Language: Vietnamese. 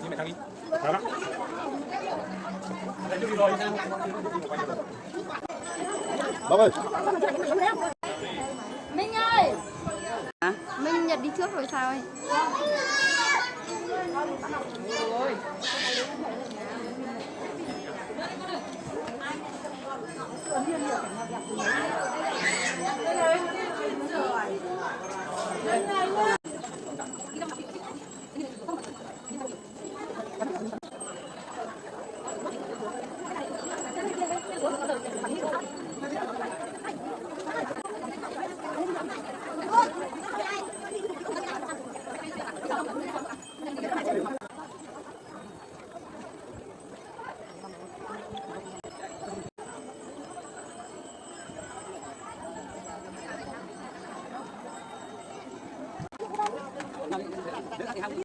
Đi mẹ thằng đi. Đó đó. Đây đi rồi sao? Bác ơi. Minh ơi. Hả? Minh Nhật đi trước rồi sao ấy? Ôi.